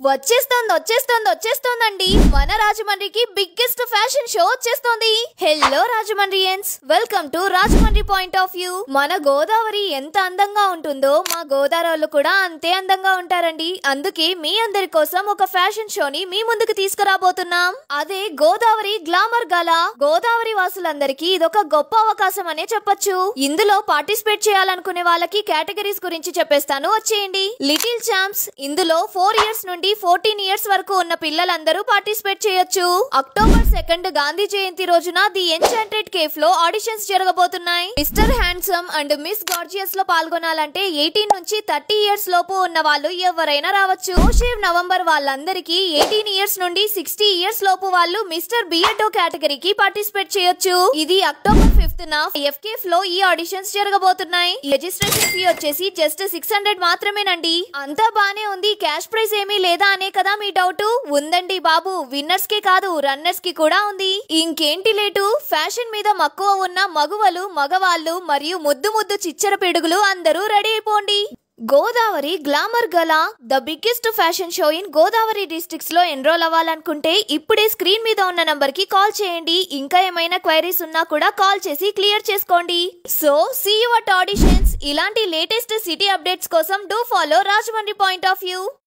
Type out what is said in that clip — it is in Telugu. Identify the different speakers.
Speaker 1: వచ్చేస్తోందండి మన రాజమండ్రికి బిగ్గెస్ట్ ఫ్యాషన్ షో వచ్చేస్తోంది. Hello Rajahmundrians, welcome to Rajahmundry point of view. మన గోదావరి ఎంత అందంగా ఉంటుందో మా గోదావరిలో కూడా అంతే అందంగా ఉంటారండి. అందుకే మీ అందరి కోసం ఒక ఫ్యాషన్ షోని మీ ముందుకు తీసుకురాబోతున్నాం. అదే గోదావరి గ్లామర్ గలా. గోదావరి వాసులందరికీ ఇదొక గొప్ప అవకాశం అనే చెప్పొచ్చు. ఇందులో పార్టిసిపేట్ చేయాలనుకునే వాళ్ళకి కేటగిరీస్ గురించి చెప్పేస్తాను, వచ్చేయండి. లిటిల్ ఛాంప్స్, ఇందులో 4 ఇయర్స్ నుండి 14 ఇయర్స్ వరకు ఉన్న పిల్లలందరూ పార్టిసిపేట్ చేయొచ్చు. అక్టోబర్ 2 గాంధీ జయంతి రోజున ది ఎన్చాంటెడ్ కేఫ్ లో ఆడిషన్స్ జరగబోతున్నాయి. Mister handsome and miss gorgeous లో పాల్గొనాలంటే 18 నుంచి 30 ఇయర్స్ లోపు ఉన్న వాళ్ళు ఎవరైనా రావచ్చు. నవంబర్ వాళ్ళందరికీ 18 ఇయర్స్ నుండి 60 ఇయర్స్ లోపు వాళ్ళు మిస్టర్ బియర్డో కేటగిరీకి పార్టిసిపేట్ చేయొచ్చు. ఇది అక్టోబర్ 5న ఎఫ్కేఫ్ లో ఈ ఆడిషన్స్ జరగబోతున్నాయి. రిజిస్ట్రేషన్ ఫీ వచ్చేసి జస్ట్ 600 మాత్రమేనండి. అంతా బానే ఉంది, క్యాష్ ప్రైజ్ ఏమీ లేదా అనే కదా మీ డౌట్. ఉందండి బాబు, విన్నర్స్ కి కాదు రన్నర్స్ కి కూడా ఉంది. ఇంకేంటి లేటు, ఫ్యాషన్ మీద మక్కువ ఉన్న మగువలు, మగవాళ్ళు మరియు ముద్దు ముద్దు చిచ్చర పిడుగులు అందరూ రెడీ అయిపోండి. Godavari glamour Galla, the biggest fashion show in Godavari districts లో ఎన్రోల్ అవ్వాలనుకుంటే ఇప్పుడే స్క్రీన్ మీద ఉన్న నంబర్ కి కాల్ చేయండి. ఇంకా ఏమైనా క్వైరీస్ ఉన్నా కూడా కాల్ చేసి క్లియర్ చేసుకోండి. So see you at auditions. ఇలాంటి లేటెస్ట్ సిటీ అప్డేట్స్ కోసం do follow Rajahmundry point of view.